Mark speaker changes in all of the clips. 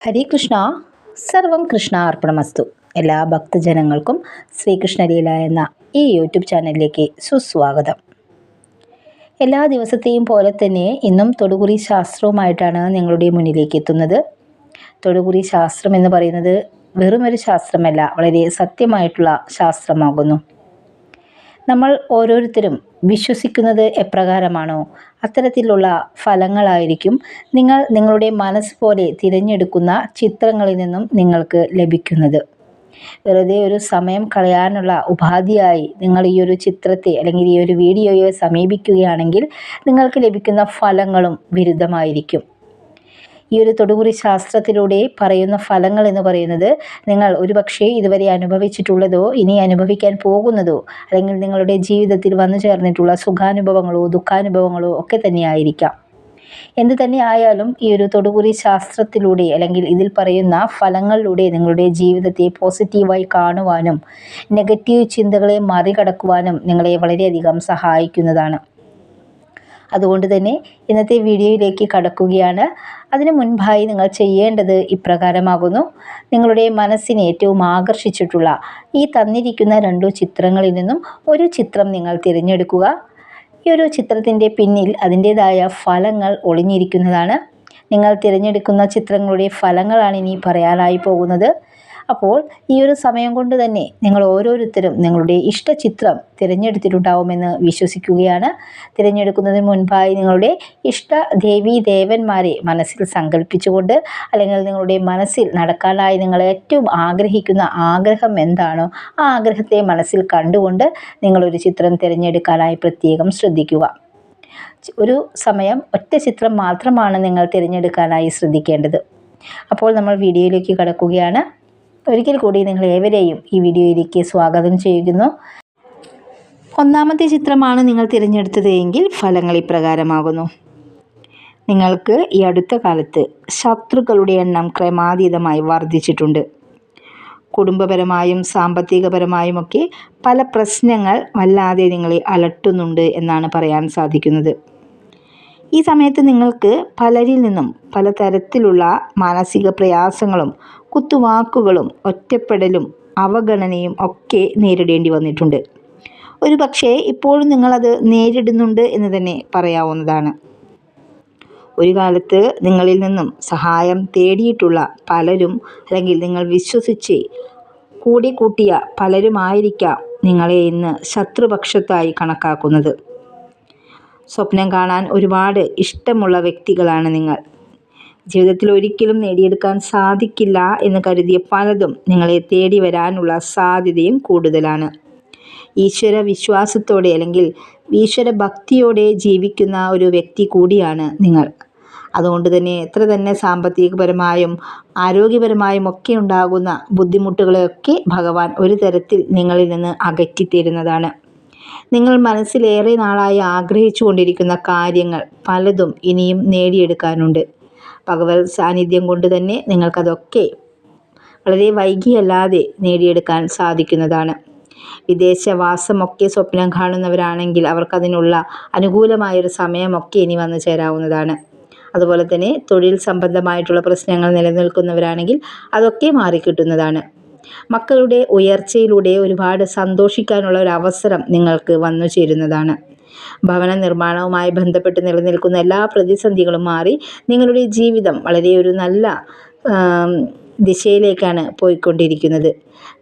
Speaker 1: ഹരേ കൃഷ്ണ. സർവം കൃഷ്ണ അർപ്പണമസ്തു. എല്ലാ ഭക്തജനങ്ങൾക്കും ശ്രീകൃഷ്ണലീല എന്ന ഈ യൂട്യൂബ് ചാനലിലേക്ക് സുസ്വാഗതം. എല്ലാ ദിവസത്തെയും പോലെ തന്നെ ഇന്നും തൊടുകുറി ശാസ്ത്രവുമായിട്ടാണ് നിങ്ങളുടെ മുന്നിലേക്ക് എത്തുന്നത്. തൊടുകുറി ശാസ്ത്രം എന്ന് പറയുന്നത് വെറുമൊരു ശാസ്ത്രമല്ല, വളരെ സത്യമായിട്ടുള്ള ശാസ്ത്രമാകുന്നു. നമ്മൾ ഓരോരുത്തരും വിശ്വസിക്കുന്നത് എപ്രകാരമാണോ അത്തരത്തിലുള്ള ഫലങ്ങളായിരിക്കും നിങ്ങൾ നിങ്ങളുടെ മനസ്സ് പോലെ തിരഞ്ഞെടുക്കുന്ന ചിത്രങ്ങളിൽ നിന്നും നിങ്ങൾക്ക് ലഭിക്കുന്നത്. വെറുതെ ഒരു സമയം കളയാനുള്ള ഉപാധിയായി നിങ്ങൾ ഈ ഒരു ചിത്രത്തെ അല്ലെങ്കിൽ ഈ ഒരു വീഡിയോയെ സമീപിക്കുകയാണെങ്കിൽ നിങ്ങൾക്ക് ലഭിക്കുന്ന ഫലങ്ങളും വിരുദ്ധമായിരിക്കും. ഈ ഒരു തൊടുകുറി ശാസ്ത്രത്തിലൂടെ പറയുന്ന ഫലങ്ങൾ എന്ന് പറയുന്നത് നിങ്ങൾ ഒരുപക്ഷെ ഇതുവരെ അനുഭവിച്ചിട്ടുള്ളതോ ഇനി അനുഭവിക്കാൻ പോകുന്നതോ അല്ലെങ്കിൽ നിങ്ങളുടെ ജീവിതത്തിൽ വന്നു ചേർന്നിട്ടുള്ള സുഖാനുഭവങ്ങളോ ദുഃഖാനുഭവങ്ങളോ ഒക്കെ തന്നെയായിരിക്കാം. എന്തു തന്നെ ആയാലും ഈ ഒരു തൊടുകുറി ശാസ്ത്രത്തിലൂടെ അല്ലെങ്കിൽ ഇതിൽ പറയുന്ന ഫലങ്ങളിലൂടെ നിങ്ങളുടെ ജീവിതത്തെ പോസിറ്റീവായി കാണുവാനും നെഗറ്റീവ് ചിന്തകളെ മറികടക്കുവാനും നിങ്ങളെ വളരെയധികം സഹായിക്കുന്നതാണ്. അതുകൊണ്ട് തന്നെ ഇന്നത്തെ വീഡിയോയിലേക്ക് കടക്കുകയാണ്. അതിനു മുൻപായി നിങ്ങൾ ചെയ്യേണ്ടത് ഇപ്രകാരമാകുന്നു. നിങ്ങളുടെ മനസ്സിനെ ഏറ്റവും ആകർഷിച്ചിട്ടുള്ള ഈ തന്നിരിക്കുന്ന 2 ചിത്രങ്ങളിൽ നിന്നും ഒരു ചിത്രം നിങ്ങൾ തിരഞ്ഞെടുക്കുക. ഈ ഒരു ചിത്രത്തിൻ്റെ പിന്നിൽ അതിൻ്റേതായ ഫലങ്ങൾ ഒളിഞ്ഞിരിക്കുന്നതാണ്. നിങ്ങൾ തിരഞ്ഞെടുക്കുന്ന ചിത്രങ്ങളുടെ ഫലങ്ങളാണ് ഇനി പറയാനായി പോകുന്നത്. അപ്പോൾ ഈ ഒരു സമയം കൊണ്ട് തന്നെ നിങ്ങൾ ഓരോരുത്തരും നിങ്ങളുടെ ഇഷ്ടചിത്രം തിരഞ്ഞെടുത്തിട്ടുണ്ടാവുമെന്ന് വിശ്വസിക്കുകയാണ്. തിരഞ്ഞെടുക്കുന്നതിന് മുൻപായി നിങ്ങളുടെ ഇഷ്ട ദേവീ ദേവന്മാരെ മനസ്സിൽ സങ്കല്പിച്ചുകൊണ്ട് അല്ലെങ്കിൽ നിങ്ങളുടെ മനസ്സിൽ നടക്കാനായി നിങ്ങൾ ഏറ്റവും ആഗ്രഹിക്കുന്ന ആഗ്രഹം എന്താണോ ആ ആഗ്രഹത്തെ മനസ്സിൽ കണ്ടുകൊണ്ട് നിങ്ങളൊരു ചിത്രം തിരഞ്ഞെടുക്കാനായി പ്രത്യേകം ശ്രദ്ധിക്കുക. ഒരു സമയം ഒറ്റ ചിത്രം മാത്രമാണ് നിങ്ങൾ തിരഞ്ഞെടുക്കാനായി ശ്രദ്ധിക്കേണ്ടത്. അപ്പോൾ നമ്മൾ വീഡിയോയിലേക്ക് കടക്കുകയാണ്. ഒരിക്കൽ കൂടി നിങ്ങൾ ഏവരെയും ഈ വീഡിയോയിലേക്ക് സ്വാഗതം ചെയ്യുന്നു. ഒന്നാമത്തെ ചിത്രമാണ് നിങ്ങൾ തിരഞ്ഞെടുത്തത് എങ്കിൽ ഫലങ്ങൾ ഇപ്രകാരമാകുന്നു. നിങ്ങൾക്ക് ഈ അടുത്ത കാലത്ത് ശത്രുക്കളുടെ എണ്ണം ക്രമാതീതമായി വർദ്ധിച്ചിട്ടുണ്ട്. കുടുംബപരമായും സാമ്പത്തികപരമായുമൊക്കെ പല പ്രശ്നങ്ങൾ വല്ലാതെ നിങ്ങളെ അലട്ടുന്നുണ്ട് എന്നാണ് പറയാൻ സാധിക്കുന്നത്. ഈ സമയത്ത് നിങ്ങൾക്ക് പലരിൽ നിന്നും പലതരത്തിലുള്ള മാനസിക പ്രയാസങ്ങളും കുത്തുവാക്കുകളും ഒറ്റപ്പെടലും അവഗണനയും ഒക്കെ നേരിടേണ്ടി വന്നിട്ടുണ്ട്. ഒരു പക്ഷേ ഇപ്പോഴും നിങ്ങളത് നേരിടുന്നുണ്ട് എന്ന് തന്നെ പറയാവുന്നതാണ്. ഒരു കാലത്ത് നിങ്ങളിൽ നിന്നും സഹായം തേടിയിട്ടുള്ള പലരും അല്ലെങ്കിൽ നിങ്ങൾ വിശ്വസിച്ച് കൂട്ടിയ പലരുമായിരിക്കാം നിങ്ങളെ ഇന്ന് ശത്രുപക്ഷത്തായി കണക്കാക്കുന്നത്. സ്വപ്നം കാണാൻ ഒരുപാട് ഇഷ്ടമുള്ള വ്യക്തികളാണ് നിങ്ങൾ. ജീവിതത്തിൽ ഒരിക്കലും നേടിയെടുക്കാൻ സാധിക്കില്ല എന്ന് കരുതിയ പലതും നിങ്ങളെ തേടി വരാനുള്ള സാധ്യതയും കൂടുതലാണ്. ഈശ്വര വിശ്വാസത്തോടെ അല്ലെങ്കിൽ ഈശ്വര ഭക്തിയോടെ ജീവിക്കുന്ന ഒരു വ്യക്തി കൂടിയാണ് നിങ്ങൾ. അതുകൊണ്ട് തന്നെ എത്ര തന്നെ സാമ്പത്തികപരമായും ആരോഗ്യപരമായും ഒക്കെ ഉണ്ടാകുന്ന ബുദ്ധിമുട്ടുകളെയൊക്കെ ഭഗവാൻ ഒരു തരത്തിൽ നിങ്ങളിൽ നിന്ന് അകറ്റിത്തരുന്നതാണ്. നിങ്ങൾ മനസ്സിലേറെ നാളായി ആഗ്രഹിച്ചു കൊണ്ടിരിക്കുന്ന കാര്യങ്ങൾ പലതും ഇനിയും നേടിയെടുക്കാനുണ്ട്. ഭഗവത് സാന്നിധ്യം കൊണ്ട് തന്നെ നിങ്ങൾക്കതൊക്കെ വളരെ വൈകിയല്ലാതെ നേടിയെടുക്കാൻ സാധിക്കുന്നതാണ്. വിദേശവാസമൊക്കെ സ്വപ്നം കാണുന്നവരാണെങ്കിൽ അവർക്കതിനുള്ള അനുകൂലമായൊരു സമയമൊക്കെ ഇനി വന്നു ചേരാവുന്നതാണ്. അതുപോലെ തന്നെ തൊഴിൽ സംബന്ധമായിട്ടുള്ള പ്രശ്നങ്ങൾ നിലനിൽക്കുന്നവരാണെങ്കിൽ അതൊക്കെ മാറിക്കിട്ടുന്നതാണ്. മക്കളുടെ ഉയർച്ചയിലൂടെ ഒരുപാട് സന്തോഷിക്കാനുള്ള ഒരു അവസരം നിങ്ങൾക്ക് വന്നു ചേരുന്നതാണ്. ഭവന നിർമ്മാണവുമായി ബന്ധപ്പെട്ട് നിലനിൽക്കുന്ന എല്ലാ പ്രതിസന്ധികളും മാറി നിങ്ങളുടെ ജീവിതം വളരെ ഒരു നല്ല ദിശയിലേക്കാണ് പോയിക്കൊണ്ടിരിക്കുന്നത്.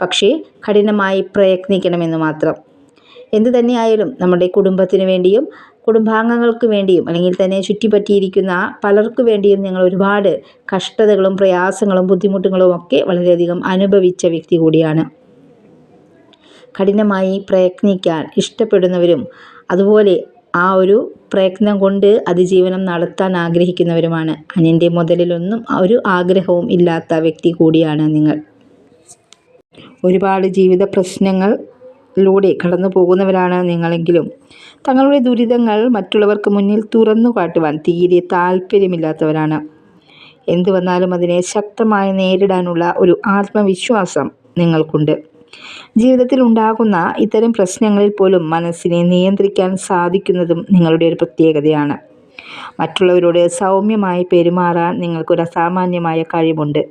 Speaker 1: പക്ഷേ കഠിനമായി പ്രയത്നിക്കണമെന്ന് മാത്രം. എന്തു തന്നെയായാലും നമ്മുടെ കുടുംബത്തിന് വേണ്ടിയും കുടുംബാംഗങ്ങൾക്ക് വേണ്ടിയും അല്ലെങ്കിൽ തന്നെ ചുറ്റിപ്പറ്റിയിരിക്കുന്ന പലർക്കു വേണ്ടിയും നിങ്ങൾ ഒരുപാട് കഷ്ടതകളും പ്രയാസങ്ങളും ബുദ്ധിമുട്ടുകളും ഒക്കെ വളരെയധികം അനുഭവിച്ച വ്യക്തി കൂടിയാണ്. കഠിനമായി പ്രയത്നിക്കാൻ ഇഷ്ടപ്പെടുന്നവരും അതുപോലെ ആ ഒരു പ്രയത്നം കൊണ്ട് അതിജീവനം നടത്താൻ ആഗ്രഹിക്കുന്നവരുമാണ്. അന്യൻ്റെ മുതലിലൊന്നും ഒരു ആഗ്രഹവും ഇല്ലാത്ത വ്യക്തി കൂടിയാണ് നിങ്ങൾ. ഒരുപാട് ജീവിത പ്രശ്നങ്ങളിലൂടെ കടന്നു പോകുന്നവരാണ് നിങ്ങളെങ്കിലും തങ്ങളുടെ ദുരിതങ്ങൾ മറ്റുള്ളവർക്ക് മുന്നിൽ തുറന്നു കാട്ടുവാൻ തീരെ താല്പര്യമില്ലാത്തവരാണ്. എന്തു വന്നാലും അതിനെ ശക്തമായി നേരിടാനുള്ള ഒരു ആത്മവിശ്വാസം നിങ്ങൾക്കുണ്ട്. ജീവിതത്തിൽ ഉണ്ടാകുന്ന ഇത്തരം പ്രശ്നങ്ങളിൽ പോലും മനസ്സിനെ നിയന്ത്രിക്കാൻ സാധിക്കുന്നതും നിങ്ങളുടെ ഒരു പ്രത്യേകതയാണ്. മറ്റുള്ളവരോട് സൗമ്യമായി പെരുമാറാൻ നിങ്ങൾക്കൊരു അസാമാന്യമായ കഴിവുണ്ട്.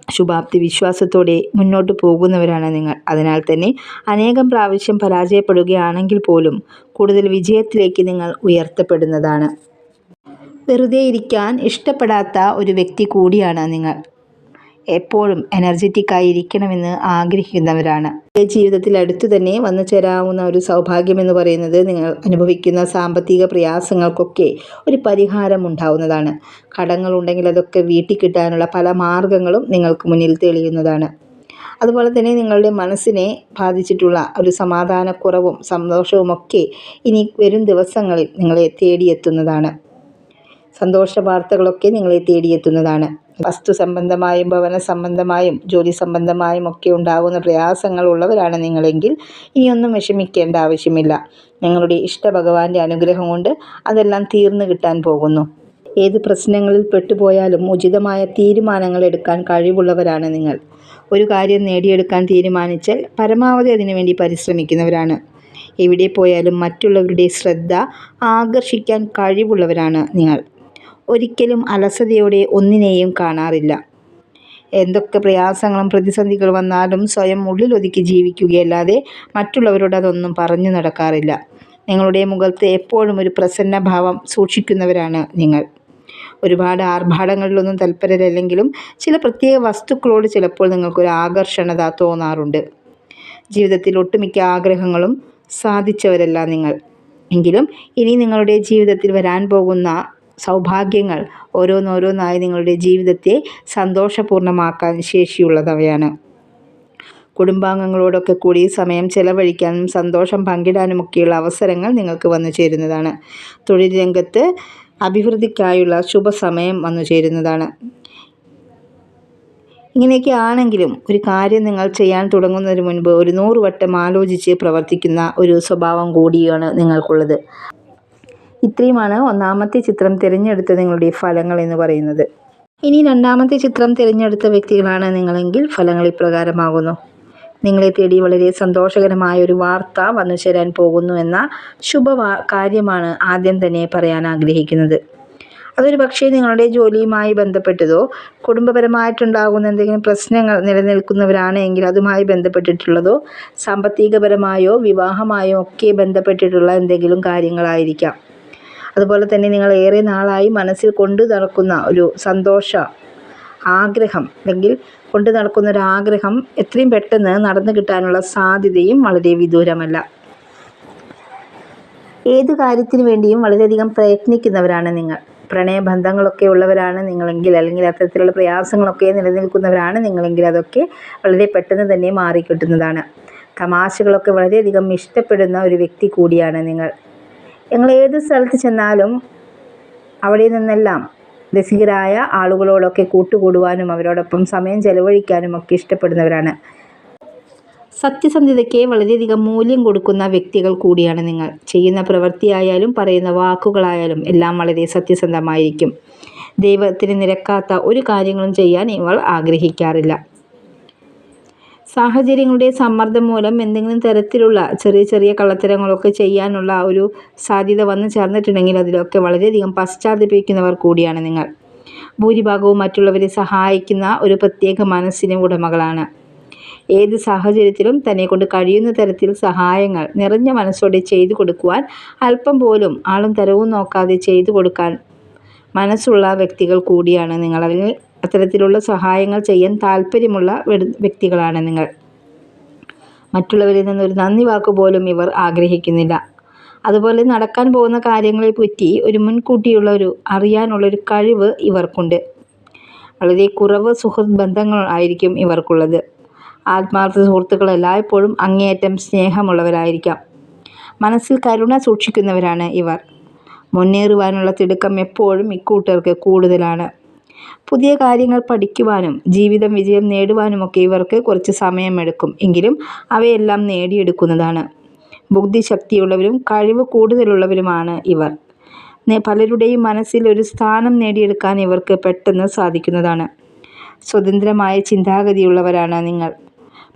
Speaker 1: ശുഭാപ്തി വിശ്വാസത്തോടെ മുന്നോട്ട് പോകുന്നവരാണ് നിങ്ങൾ. അതിനാൽ തന്നെ അനേകം പ്രാവശ്യം പരാജയപ്പെടുകയാണെങ്കിൽ പോലും കൂടുതൽ വിജയത്തിലേക്ക് നിങ്ങൾ ഉയർത്തപ്പെടുന്നതാണ്. വെറുതെ ഇരിക്കാൻ ഇഷ്ടപ്പെടാത്ത ഒരു വ്യക്തി കൂടിയാണ് നിങ്ങൾ. എപ്പോഴും എനർജറ്റിക്കായി ഇരിക്കണമെന്ന് ആഗ്രഹിക്കുന്നവരാണ്. ജീവിതത്തിൽ അടുത്തു തന്നെ വന്നു ചേരാവുന്ന ഒരു സൗഭാഗ്യം എന്ന് പറയുന്നത് നിങ്ങൾ അനുഭവിക്കുന്ന സാമ്പത്തിക പ്രയാസങ്ങൾക്കൊക്കെ ഒരു പരിഹാരം ഉണ്ടാവുന്നതാണ്. കടങ്ങളുണ്ടെങ്കിൽ അതൊക്കെ വീട്ടിൽ കിട്ടാനുള്ള പല മാർഗങ്ങളും നിങ്ങൾക്ക് മുന്നിൽ തെളിയുന്നതാണ്. അതുപോലെ തന്നെ നിങ്ങളുടെ മനസ്സിനെ ബാധിച്ചിട്ടുള്ള ഒരു സമാധാനക്കുറവും സന്തോഷവുമൊക്കെ ഇനി വരും ദിവസങ്ങളിൽ നിങ്ങളെ തേടിയെത്തുന്നതാണ്. സന്തോഷ വാർത്തകളൊക്കെ നിങ്ങളെ തേടിയെത്തുന്നതാണ്. വസ്തു സംബന്ധമായും ഭവന സംബന്ധമായും ജോലി സംബന്ധമായും ഒക്കെ ഉണ്ടാകുന്ന പ്രയാസങ്ങൾ ഉള്ളവരാണ് നിങ്ങളെങ്കിൽ ഇനിയൊന്നും വിഷമിക്കേണ്ട ആവശ്യമില്ല. നിങ്ങളുടെ ഇഷ്ടഭഗവാന്റെ അനുഗ്രഹം കൊണ്ട് അതെല്ലാം തീർന്നു കിട്ടാൻ പോകുന്നു. ഏത് പ്രശ്നങ്ങളിൽ പെട്ടുപോയാലും ഉചിതമായ തീരുമാനങ്ങൾ എടുക്കാൻ കഴിവുള്ളവരാണ് നിങ്ങൾ. ഒരു കാര്യം നേടിയെടുക്കാൻ തീരുമാനിച്ചാൽ പരമാവധി അതിനുവേണ്ടി പരിശ്രമിക്കുന്നവരാണ്. എവിടെ പോയാലും മറ്റുള്ളവരുടെ ശ്രദ്ധ ആകർഷിക്കാൻ കഴിവുള്ളവരാണ് നിങ്ങൾ. ഒരിക്കലും അലസതയോടെ ഒന്നിനെയും കാണാറില്ല. എന്തൊക്കെ പ്രയാസങ്ങളും പ്രതിസന്ധികൾ വന്നാലും സ്വയം ഉള്ളിലൊതുക്കി ജീവിക്കുകയല്ലാതെ മറ്റുള്ളവരോട് അതൊന്നും പറഞ്ഞു നടക്കാറില്ല. നിങ്ങളുടെ മുഖത്ത് എപ്പോഴും ഒരു പ്രസന്നഭാവം സൂക്ഷിക്കുന്നവരാണ് നിങ്ങൾ. ഒരുപാട് ആർഭാടങ്ങളിലൊന്നും തൽപരരല്ലെങ്കിലും ചില പ്രത്യേക വസ്തുക്കളോട് ചിലപ്പോൾ നിങ്ങൾക്കൊരു ആകർഷണത തോന്നാറുണ്ട്. ജീവിതത്തിൽ ഒട്ടുമിക്ക ആഗ്രഹങ്ങളും സാധിച്ചവരല്ല നിങ്ങൾ. എങ്കിലും ഇനി നിങ്ങളുടെ ജീവിതത്തിൽ വരാൻ പോകുന്ന സൗഭാഗ്യങ്ങൾ ഓരോന്നോരോന്നായി നിങ്ങളുടെ ജീവിതത്തെ സന്തോഷപൂർണ്ണമാക്കാൻ ശേഷിയുള്ളവയാണ്. കുടുംബാംഗങ്ങളോടൊക്കെ കൂടി സമയം ചെലവഴിക്കാനും സന്തോഷം പങ്കിടാനുമൊക്കെയുള്ള അവസരങ്ങൾ നിങ്ങൾക്ക് വന്നു ചേരുന്നതാണ്. തൊഴിൽ രംഗത്ത് അഭിവൃദ്ധിക്കായുള്ള ശുഭസമയം വന്നു ചേരുന്നതാണ്. ഇങ്ങനെയൊക്കെ ആണെങ്കിലും ഒരു കാര്യം നിങ്ങൾ ചെയ്യാൻ തുടങ്ങുന്നതിന് മുൻപ് ഒരു 100 വട്ടം ആലോചിച്ച് പ്രവർത്തിക്കുന്ന ഒരു സ്വഭാവം കൂടിയാണ് നിങ്ങൾക്കുള്ളത്. ഇത്രയുമാണ് ഒന്നാമത്തെ ചിത്രം തിരഞ്ഞെടുത്ത നിങ്ങളുടെ ഫലങ്ങൾ എന്ന് പറയുന്നത്. ഇനി രണ്ടാമത്തെ ചിത്രം തിരഞ്ഞെടുത്ത വ്യക്തികളാണ് നിങ്ങളെങ്കിൽ ഫലങ്ങൾ ഇപ്രകാരമാകുന്നു. നിങ്ങളെ തേടി വളരെ സന്തോഷകരമായ ഒരു വാർത്ത വന്നു ചേരാൻ പോകുന്നു എന്ന കാര്യമാണ് ആദ്യം തന്നെ പറയാൻ ആഗ്രഹിക്കുന്നത്. അതൊരു പക്ഷേ നിങ്ങളുടെ ജോലിയുമായി ബന്ധപ്പെട്ടതോ കുടുംബപരമായിട്ടുണ്ടാകുന്ന എന്തെങ്കിലും പ്രശ്നങ്ങൾ നിലനിൽക്കുന്നവരാണ് എങ്കിൽ അതുമായി ബന്ധപ്പെട്ടിട്ടുള്ളതോ സാമ്പത്തികപരമായോ വിവാഹമായോ ഒക്കെ ബന്ധപ്പെട്ടിട്ടുള്ള എന്തെങ്കിലും കാര്യങ്ങളായിരിക്കാം. അതുപോലെ തന്നെ നിങ്ങൾ ഏറെ നാളായി മനസ്സിൽ കൊണ്ടു നടക്കുന്ന ഒരു സന്തോഷ ആഗ്രഹം അല്ലെങ്കിൽ കൊണ്ടു നടക്കുന്ന ഒരു ആഗ്രഹം എത്രയും പെട്ടെന്ന് നടന്നു കിട്ടാനുള്ള സാധ്യതയും വളരെ വിദൂരമല്ല. ഏത് കാര്യത്തിന് വേണ്ടിയും വളരെയധികം പ്രയത്നിക്കുന്നവരാണ് നിങ്ങൾ. പ്രണയബന്ധങ്ങളൊക്കെ ഉള്ളവരാണ് നിങ്ങളെങ്കിൽ അല്ലെങ്കിൽ അത്തരത്തിലുള്ള പ്രയാസങ്ങളൊക്കെ നിലനിൽക്കുന്നവരാണ് നിങ്ങളെങ്കിൽ അതൊക്കെ വളരെ പെട്ടെന്ന് തന്നെ മാറിക്കിട്ടുന്നതാണ്. തമാശകളൊക്കെ വളരെയധികം ഇഷ്ടപ്പെടുന്ന ഒരു വ്യക്തി കൂടിയാണ് നിങ്ങൾ. നിങ്ങൾ ഏത് സ്ഥലത്ത് ചെന്നാലും അവിടെ നിന്നെല്ലാം രസികരായ ആളുകളോടൊക്കെ കൂട്ടുകൂടുവാനും അവരോടൊപ്പം സമയം ചെലവഴിക്കാനും ഒക്കെ ഇഷ്ടപ്പെടുന്നവരാണ്. സത്യസന്ധതയ്ക്ക് വളരെയധികം മൂല്യം കൊടുക്കുന്ന വ്യക്തികൾ കൂടിയാണ് നിങ്ങൾ. ചെയ്യുന്ന പ്രവൃത്തിയായാലും പറയുന്ന വാക്കുകളായാലും എല്ലാം വളരെ സത്യസന്ധമായിരിക്കും. ദൈവത്തിന് നിരക്കാത്ത ഒരു കാര്യങ്ങളും ചെയ്യാൻ ഇവർ ആഗ്രഹിക്കാറില്ല. സാഹചര്യങ്ങളുടെ സമ്മർദ്ദം മൂലം എന്തെങ്കിലും തരത്തിലുള്ള ചെറിയ ചെറിയ കള്ളത്തരങ്ങളൊക്കെ ചെയ്യാനുള്ള ഒരു സാധ്യത വന്നു ചേർന്നിട്ടുണ്ടെങ്കിൽ അതിലൊക്കെ വളരെയധികം പശ്ചാത്തപിക്കുന്നവർ കൂടിയാണ് നിങ്ങൾ. ഭൂരിഭാഗവും മറ്റുള്ളവരെ സഹായിക്കുന്ന ഒരു പ്രത്യേക മനസ്സിന് ഉടമകളാണ്. ഏത് സാഹചര്യത്തിലും തന്നെ കൊണ്ട് കഴിയുന്ന തരത്തിൽ സഹായങ്ങൾ നിറഞ്ഞ മനസ്സോടെ ചെയ്തു കൊടുക്കുവാൻ അല്പം പോലും ആളും തരവും നോക്കാതെ ചെയ്തു കൊടുക്കാൻ മനസ്സുള്ള വ്യക്തികൾ കൂടിയാണ് നിങ്ങൾ. അത്തരത്തിലുള്ള സഹായങ്ങൾ ചെയ്യാൻ താല്പര്യമുള്ള വ്യക്തികളാണ് നിങ്ങൾ. മറ്റുള്ളവരിൽ നിന്നൊരു നന്ദി വാക്കുപോലും ഇവർ ആഗ്രഹിക്കുന്നില്ല. അതുപോലെ നടക്കാൻ പോകുന്ന കാര്യങ്ങളെ പറ്റി ഒരു മുൻകൂട്ടിയുള്ള അറിയാനുള്ളൊരു കഴിവ് ഇവർക്കുണ്ട്. വളരെ കുറവ് സുഹൃത്ത് ബന്ധങ്ങൾ ആയിരിക്കും ഇവർക്കുള്ളത്. ആത്മാർത്ഥ സുഹൃത്തുക്കൾ എല്ലായ്പ്പോഴും അങ്ങേയറ്റം സ്നേഹമുള്ളവരായിരിക്കാം. മനസ്സിൽ കരുണ സൂക്ഷിക്കുന്നവരാണ് ഇവർ. മുന്നേറുവാനുള്ള തിടുക്കം എപ്പോഴും ഇക്കൂട്ടർക്ക് കൂടുതലാണ്. പുതിയ കാര്യങ്ങൾ പഠിക്കുവാനും ജീവിതം വിജയം നേടുവാനുമൊക്കെ ഇവർക്ക് കുറച്ച് സമയമെടുക്കും. എങ്കിലും അവയെല്ലാം നേടിയെടുക്കുന്നതാണ്. ബുദ്ധിശക്തിയുള്ളവരും കഴിവ് കൂടുതലുള്ളവരുമാണ് ഇവർ. പലരുടെയും മനസ്സിൽ ഒരു സ്ഥാനം നേടിയെടുക്കാൻ ഇവർക്ക് പെട്ടെന്ന് സാധിക്കുന്നതാണ്. സ്വതന്ത്രമായ ചിന്താഗതിയുള്ളവരാണ് നിങ്ങൾ.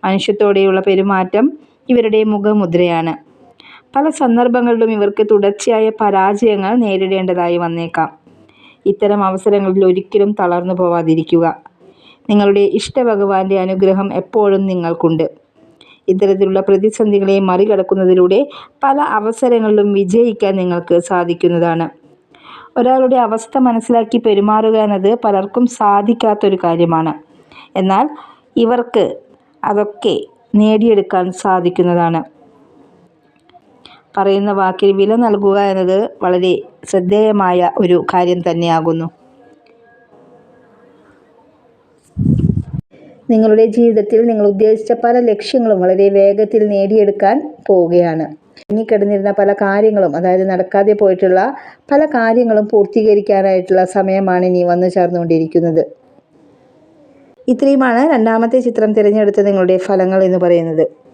Speaker 1: മനുഷ്യത്തോടെയുള്ള പെരുമാറ്റം ഇവരുടെ മുഖമുദ്രയാണ്. പല സന്ദർഭങ്ങളിലും ഇവർക്ക് തുടർച്ചയായ പരാജയങ്ങൾ നേരിടേണ്ടതായി വന്നേക്കാം. ഇത്തരം അവസരങ്ങളിൽ ഒരിക്കലും തളർന്നു പോവാതിരിക്കുക. നിങ്ങളുടെ ഇഷ്ടഭഗവാന്റെ അനുഗ്രഹം എപ്പോഴും നിങ്ങൾക്കുണ്ട്. ഇത്തരത്തിലുള്ള പ്രതിസന്ധികളെ മറികടക്കുന്നതിലൂടെ പല അവസരങ്ങളിലും വിജയിക്കാൻ നിങ്ങൾക്ക് സാധിക്കുന്നതാണ്. ഒരാളുടെ അവസ്ഥ മനസ്സിലാക്കി പെരുമാറുക എന്നത് പലർക്കും സാധിക്കാത്തൊരു കാര്യമാണ്. എന്നാൽ ഇവർക്ക് അതൊക്കെ നേടിയെടുക്കാൻ സാധിക്കുന്നതാണ്. പറയുന്ന വാക്കിൽ വില നൽകുക എന്നത് വളരെ ശ്രദ്ധേയമായ ഒരു കാര്യം തന്നെയാകുന്നു. നിങ്ങളുടെ ജീവിതത്തിൽ നിങ്ങൾ ഉദ്ദേശിച്ച പല ലക്ഷ്യങ്ങളും വളരെ വേഗത്തിൽ നേടിയെടുക്കാൻ പോവുകയാണ്. ഇറങ്ങിക്കിടന്നിരുന്ന പല കാര്യങ്ങളും, അതായത് നടക്കാതെ പോയിട്ടുള്ള പല കാര്യങ്ങളും പൂർത്തീകരിക്കാനായിട്ടുള്ള സമയമാണ് ഇനി വന്നു ചേർന്നുകൊണ്ടിരിക്കുന്നത്. ഇത്രയുമാണ് രണ്ടാമത്തെ ചിത്രം തിരഞ്ഞെടുത്ത നിങ്ങളുടെ ഫലങ്ങൾ എന്ന് പറയുന്നത്.